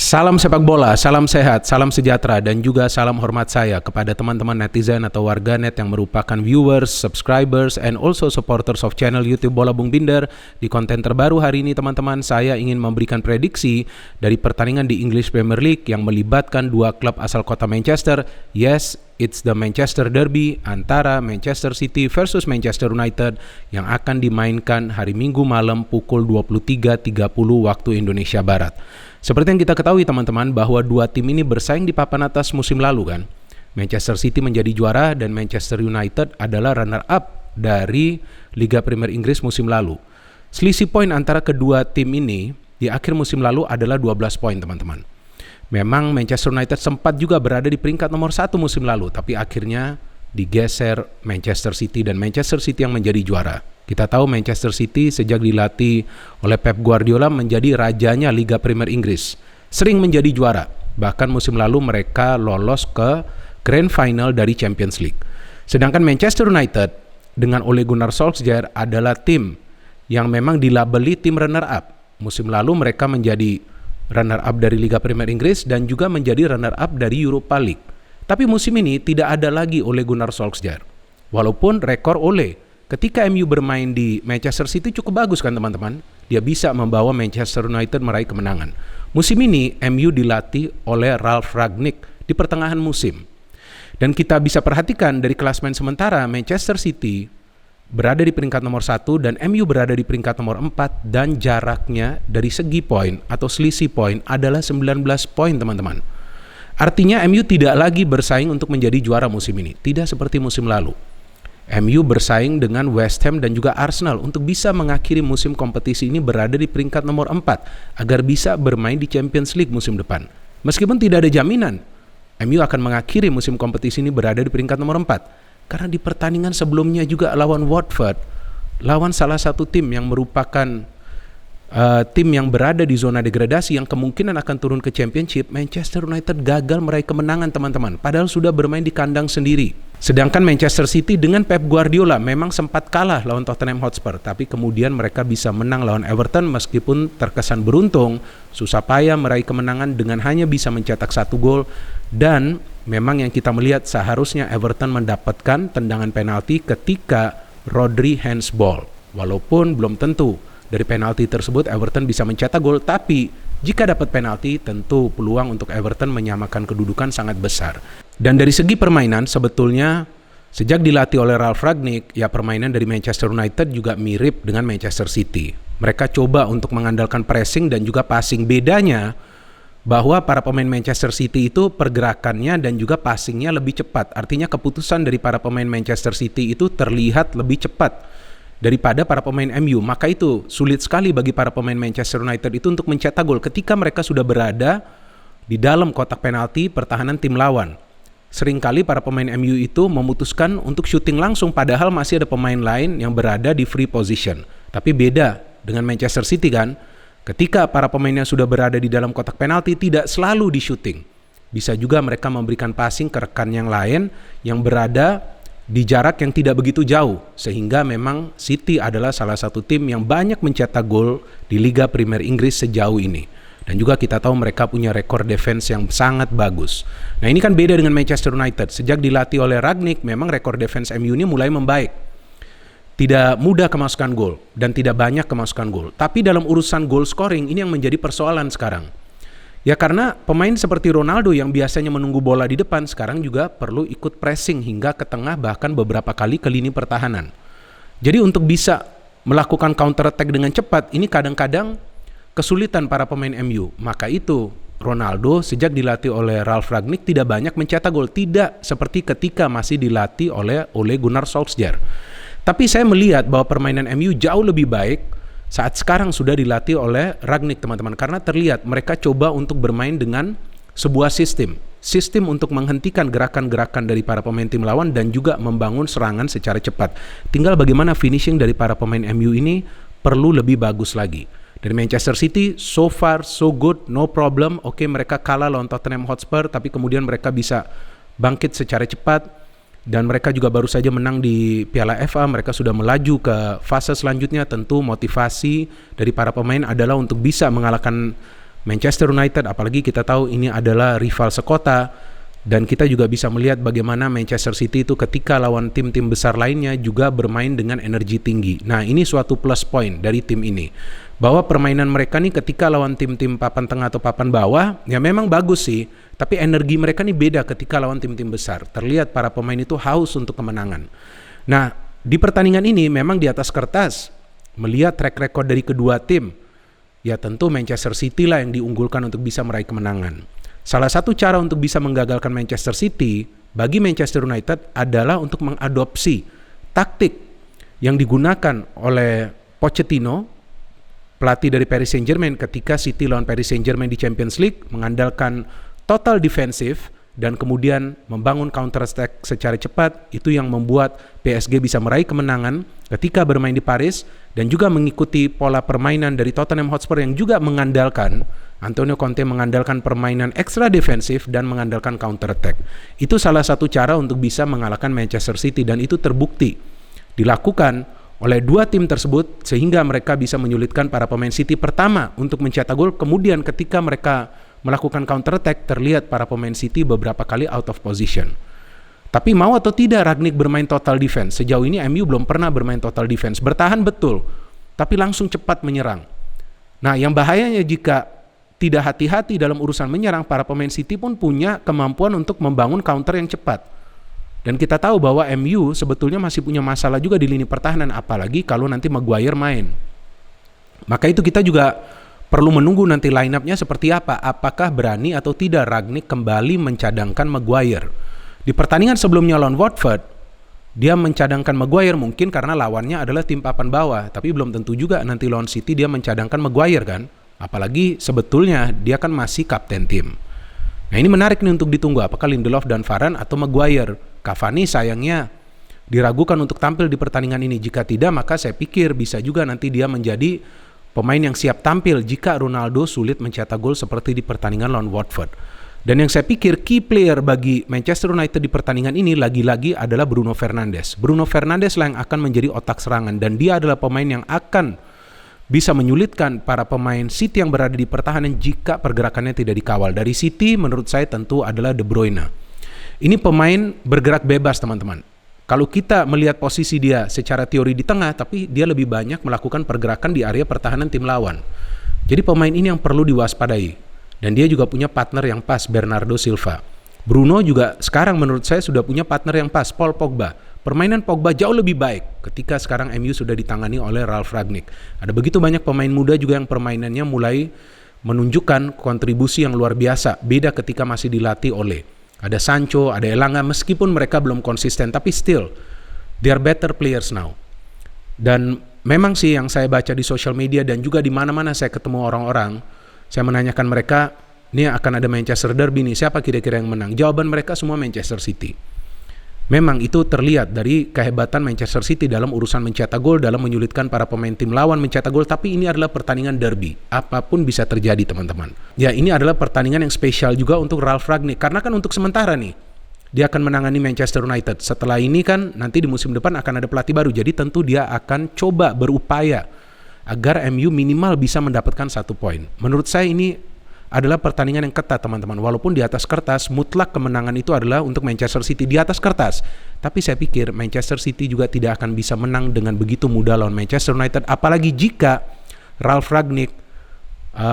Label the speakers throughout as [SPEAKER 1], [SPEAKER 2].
[SPEAKER 1] Salam sepak bola, salam sehat, salam sejahtera, dan juga salam hormat saya kepada teman-teman netizen atau warganet yang merupakan viewers, subscribers, and also supporters of channel YouTube Bola Bung Binder. Di konten terbaru hari ini teman-teman, saya ingin memberikan prediksi dari pertandingan di English Premier League yang melibatkan dua klub asal kota Manchester. Yes, it's the Manchester Derby antara Manchester City versus Manchester United yang akan dimainkan hari Minggu malam pukul 23.30 waktu Indonesia Barat. Seperti yang kita ketahui teman-teman bahwa dua tim ini bersaing di papan atas musim lalu kan. Manchester City menjadi juara dan Manchester United adalah runner-up dari Liga Premier Inggris musim lalu. Selisih poin antara kedua tim ini di akhir musim lalu adalah 12 poin teman-teman. Memang Manchester United sempat juga berada di peringkat nomor 1 musim lalu, tapi akhirnya digeser Manchester City dan Manchester City yang menjadi juara. Kita tahu Manchester City sejak dilatih oleh Pep Guardiola menjadi rajanya Liga Premier Inggris. Sering menjadi juara. Bahkan musim lalu mereka lolos ke Grand Final dari Champions League. Sedangkan Manchester United dengan Ole Gunnar Solskjaer adalah tim yang memang dilabeli tim runner-up. Musim lalu mereka menjadi runner-up dari Liga Premier Inggris dan juga menjadi runner-up dari Europa League. Tapi musim ini tidak ada lagi Ole Gunnar Solskjaer. Walaupun rekor Ole ketika MU bermain di Manchester City cukup bagus kan teman-teman. Dia bisa membawa Manchester United meraih kemenangan. Musim ini MU dilatih oleh Ralf Rangnick di pertengahan musim. Dan kita bisa perhatikan dari klasemen sementara Manchester City berada di peringkat nomor 1 dan MU berada di peringkat nomor 4 dan jaraknya dari segi poin atau selisih poin adalah 19 poin teman-teman. Artinya MU tidak lagi bersaing untuk menjadi juara musim ini. Tidak seperti musim lalu. MU bersaing dengan West Ham dan juga Arsenal untuk bisa mengakhiri musim kompetisi ini berada di peringkat nomor 4 agar bisa bermain di Champions League musim depan. Meskipun tidak ada jaminan MU akan mengakhiri musim kompetisi ini berada di peringkat nomor 4 karena di pertandingan sebelumnya juga lawan Watford, lawan salah satu tim yang merupakan tim yang berada di zona degradasi yang kemungkinan akan turun ke Championship, Manchester United gagal meraih kemenangan teman-teman, padahal sudah bermain di kandang sendiri. Sedangkan Manchester City dengan Pep Guardiola memang sempat kalah lawan Tottenham Hotspur, tapi kemudian mereka bisa menang lawan Everton meskipun terkesan beruntung, susah payah meraih kemenangan dengan hanya bisa mencetak 1 gol. Dan memang yang kita melihat seharusnya Everton mendapatkan tendangan penalti ketika Rodri handsball. Walaupun belum tentu dari penalti tersebut Everton bisa mencetak gol, tapi jika dapat penalti tentu peluang untuk Everton menyamakan kedudukan sangat besar. Dan dari segi permainan sebetulnya sejak dilatih oleh Ralf Rangnick, ya permainan dari Manchester United juga mirip dengan Manchester City. Mereka coba untuk mengandalkan pressing dan juga passing. Bedanya bahwa para pemain Manchester City itu pergerakannya dan juga passingnya lebih cepat. Artinya keputusan dari para pemain Manchester City itu terlihat lebih cepat daripada para pemain MU. Maka itu sulit sekali bagi para pemain Manchester United itu untuk mencetak gol ketika mereka sudah berada di dalam kotak penalti pertahanan tim lawan. Seringkali para pemain MU itu memutuskan untuk syuting langsung padahal masih ada pemain lain yang berada di free position. Tapi beda dengan Manchester City kan, ketika para pemainnya sudah berada di dalam kotak penalti tidak selalu di syuting. Bisa juga mereka memberikan passing ke rekan yang lain yang berada di jarak yang tidak begitu jauh, sehingga memang City adalah salah satu tim yang banyak mencetak gol di Liga Premier Inggris sejauh ini. Dan juga kita tahu mereka punya rekor defense yang sangat bagus. Nah ini kan beda dengan Manchester United. Sejak dilatih oleh Rangnick, memang rekor defense MU ini mulai membaik. Tidak mudah kemasukan gol dan tidak banyak kemasukan gol. Tapi dalam urusan goal scoring ini yang menjadi persoalan sekarang. Ya karena pemain seperti Ronaldo yang biasanya menunggu bola di depan sekarang juga perlu ikut pressing hingga ke tengah bahkan beberapa kali ke lini pertahanan. Jadi untuk bisa melakukan counter attack dengan cepat ini kadang-kadang kesulitan para pemain MU. Maka itu Ronaldo sejak dilatih oleh Ralf Rangnick tidak banyak mencetak gol, tidak seperti ketika masih dilatih oleh Ole Gunnar Solskjaer. Tapi saya melihat bahwa permainan MU jauh lebih baik saat sekarang sudah dilatih oleh Rangnick teman-teman, karena terlihat mereka coba untuk bermain dengan sebuah sistem untuk menghentikan gerakan-gerakan dari para pemain tim lawan dan juga membangun serangan secara cepat. Tinggal bagaimana finishing dari para pemain MU ini perlu lebih bagus lagi. Dari Manchester City, so far so good, no problem. Oke, mereka kalah lawan Tottenham Hotspur, tapi kemudian mereka bisa bangkit secara cepat. Dan mereka juga baru saja menang di Piala FA, mereka sudah melaju ke fase selanjutnya. Tentu motivasi dari para pemain adalah untuk bisa mengalahkan Manchester United, apalagi kita tahu ini adalah rival sekota, dan kita juga bisa melihat bagaimana Manchester City itu ketika lawan tim-tim besar lainnya juga bermain dengan energi tinggi. Nah, ini suatu plus point dari tim ini, bahwa permainan mereka nih ketika lawan tim-tim papan tengah atau papan bawah ya memang bagus sih, tapi energi mereka nih beda ketika lawan tim-tim besar. Terlihat para pemain itu haus untuk kemenangan. Nah, di pertandingan ini memang di atas kertas, melihat track record dari kedua tim, ya tentu Manchester City lah yang diunggulkan untuk bisa meraih kemenangan. Salah satu cara untuk bisa menggagalkan Manchester City bagi Manchester United adalah untuk mengadopsi taktik yang digunakan oleh Pochettino, pelatih dari Paris Saint-Germain, ketika City lawan Paris Saint-Germain di Champions League, mengandalkan total defensif dan kemudian membangun counter attack secara cepat. Itu yang membuat PSG bisa meraih kemenangan ketika bermain di Paris, dan juga mengikuti pola permainan dari Tottenham Hotspur yang juga mengandalkan, Antonio Conte mengandalkan permainan ekstra defensif dan mengandalkan counter attack. Itu salah satu cara untuk bisa mengalahkan Manchester City, dan itu terbukti dilakukan oleh dua tim tersebut sehingga mereka bisa menyulitkan para pemain City pertama untuk mencetak gol. Kemudian ketika mereka melakukan counter attack, terlihat para pemain City beberapa kali out of position. Tapi mau atau tidak Rangnick bermain total defense. Sejauh ini MU belum pernah bermain total defense. Bertahan betul, tapi langsung cepat menyerang. Nah, yang bahayanya jika tidak hati-hati dalam urusan menyerang, para pemain City pun punya kemampuan untuk membangun counter yang cepat. Dan kita tahu bahwa MU sebetulnya masih punya masalah juga di lini pertahanan, apalagi kalau nanti Maguire main. Maka itu kita juga perlu menunggu nanti line-up-nya seperti apa. Apakah berani atau tidak Rangnick kembali mencadangkan Maguire. Di pertandingan sebelumnya lawan Watford, dia mencadangkan Maguire mungkin karena lawannya adalah tim papan bawah, tapi belum tentu juga nanti lawan City dia mencadangkan Maguire kan. Apalagi sebetulnya dia kan masih kapten tim. Nah, ini menarik nih untuk ditunggu, apakah Lindelof dan Varane atau Maguire. Cavani sayangnya diragukan untuk tampil di pertandingan ini. Jika tidak, maka saya pikir bisa juga nanti dia menjadi pemain yang siap tampil jika Ronaldo sulit mencetak gol seperti di pertandingan lawan Watford. Dan yang saya pikir key player bagi Manchester United di pertandingan ini lagi-lagi adalah Bruno Fernandes. Bruno Fernandes lah yang akan menjadi otak serangan, dan dia adalah pemain yang akan bisa menyulitkan para pemain City yang berada di pertahanan jika pergerakannya tidak dikawal. Dari City menurut saya tentu adalah De Bruyne. Ini pemain bergerak bebas teman-teman. Kalau kita melihat posisi dia secara teori di tengah, tapi dia lebih banyak melakukan pergerakan di area pertahanan tim lawan. Jadi pemain ini yang perlu diwaspadai. Dan dia juga punya partner yang pas, Bernardo Silva. Bruno juga sekarang menurut saya sudah punya partner yang pas, Paul Pogba. Permainan Pogba jauh lebih baik ketika sekarang MU sudah ditangani oleh Ralf Rangnick. Ada begitu banyak pemain muda juga yang permainannya mulai menunjukkan kontribusi yang luar biasa. Beda ketika masih dilatih oleh. Ada Sancho, ada Elanga, meskipun mereka belum konsisten, tapi still, they are better players now. Dan memang sih yang saya baca di social media dan juga di mana-mana saya ketemu orang-orang, saya menanyakan mereka, ini akan ada Manchester Derby nih, siapa kira-kira yang menang? Jawaban mereka semua Manchester City. Memang itu terlihat dari kehebatan Manchester City dalam urusan mencetak gol, dalam menyulitkan para pemain tim lawan mencetak gol, tapi ini adalah pertandingan derby. Apapun bisa terjadi teman-teman. Ya, ini adalah pertandingan yang spesial juga untuk Ralf Rangnick, karena kan untuk sementara nih, dia akan menangani Manchester United. Setelah ini kan nanti di musim depan akan ada pelatih baru, jadi tentu dia akan coba berupaya agar MU minimal bisa mendapatkan 1 poin. Menurut saya ini adalah pertandingan yang ketat teman-teman. Walaupun di atas kertas mutlak kemenangan itu adalah untuk Manchester City di atas kertas, tapi saya pikir Manchester City juga tidak akan bisa menang dengan begitu mudah lawan Manchester United, apalagi jika Ralf Rangnick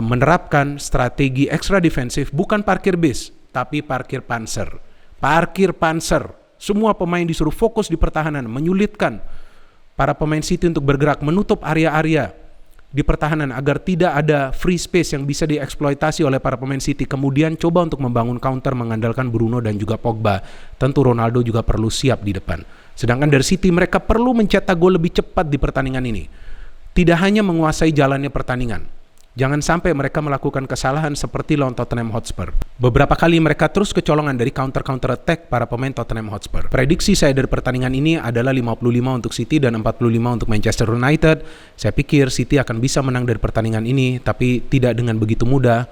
[SPEAKER 1] menerapkan strategi ekstra defensif, bukan parkir bis tapi parkir panser. Parkir panser. Semua pemain disuruh fokus di pertahanan, menyulitkan para pemain City untuk bergerak, menutup area-area di pertahanan agar tidak ada free space yang bisa dieksploitasi oleh para pemain City. Kemudian coba untuk membangun counter mengandalkan Bruno dan juga Pogba. Tentu Ronaldo juga perlu siap di depan. Sedangkan dari City mereka perlu mencetak gol lebih cepat di pertandingan ini. Tidak hanya menguasai jalannya pertandingan. Jangan sampai mereka melakukan kesalahan seperti lawan Tottenham Hotspur. Beberapa kali mereka terus kecolongan dari counter attack para pemain Tottenham Hotspur. Prediksi saya dari pertandingan ini adalah 55 untuk City dan 45 untuk Manchester United. Saya pikir City akan bisa menang dari pertandingan ini, tapi tidak dengan begitu mudah.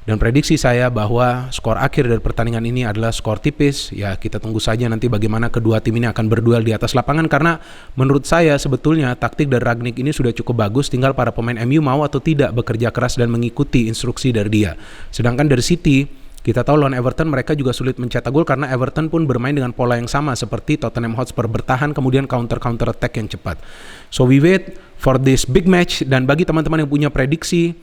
[SPEAKER 1] Dan prediksi saya bahwa skor akhir dari pertandingan ini adalah skor tipis. Ya, kita tunggu saja nanti bagaimana kedua tim ini akan berduel di atas lapangan, karena menurut saya sebetulnya taktik dari Rangnick ini sudah cukup bagus, tinggal para pemain MU mau atau tidak bekerja keras dan mengikuti instruksi dari dia. Sedangkan dari City, kita tahu lawan Everton mereka juga sulit mencetak gol karena Everton pun bermain dengan pola yang sama seperti Tottenham Hotspur, bertahan kemudian counter attack yang cepat. So we wait for this big match, dan bagi teman-teman yang punya prediksi,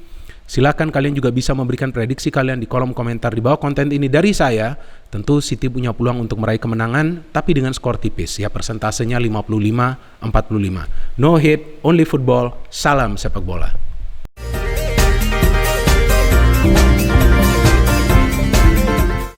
[SPEAKER 1] silakan kalian juga bisa memberikan prediksi kalian di kolom komentar di bawah konten ini. Dari saya, tentu City punya peluang untuk meraih kemenangan tapi dengan skor tipis. Ya, persentasenya 55-45. No hit, only football. Salam sepak bola.